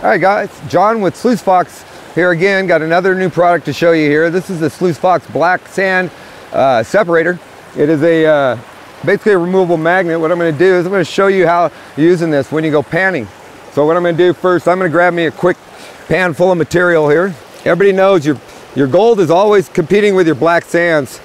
Alright guys, John with Sluice here again. Got another new product to show you here. This is the Sluice Black Sand Separator. It is a basically a removable magnet. What I'm going to do is I'm going to show you how using this when you go panning. So what I'm going to do first, I'm going to grab me a quick pan full of material here. Everybody knows your gold is always competing with your black sands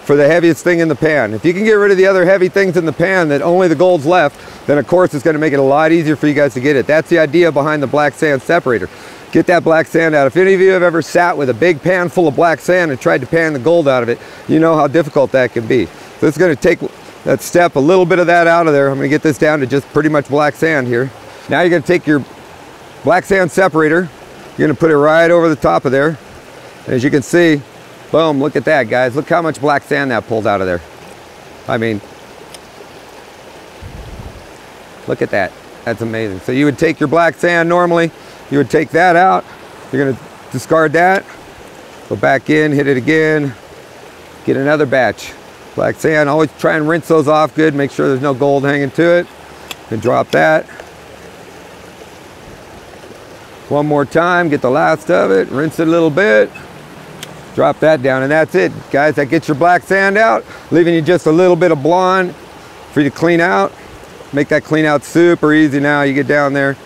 for the heaviest thing in the pan. If you can get rid of the other heavy things in the pan that only the gold's left, then of course it's going to make it a lot easier for you guys to get it. That's the idea behind the black sand separator. Get that black sand out. If any of you have ever sat with a big pan full of black sand and tried to pan the gold out of it, you know how difficult that can be. So it's going to take that step, a little bit of that out of there. I'm going to get this down to just pretty much black sand here. Now you're going to take your black sand separator, you're going to put it right over the top of there. And as you can see, boom, look at that guys. Look how much black sand that pulled out of there. I mean, look at that. That's amazing. So you would take your black sand normally, you would take that out, you're going to discard that, go back in, hit it again, get another batch. Black sand, always try and rinse those off good, make sure there's no gold hanging to it. And drop that. One more time, get the last of it, rinse it a little bit. Drop that down, and that's it guys. That gets your black sand out, leaving you just a little bit of blonde for you to clean out. Make that clean out super easy. Now you get down there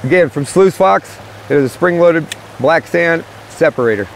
again from Sluice, it is a spring loaded black sand separator.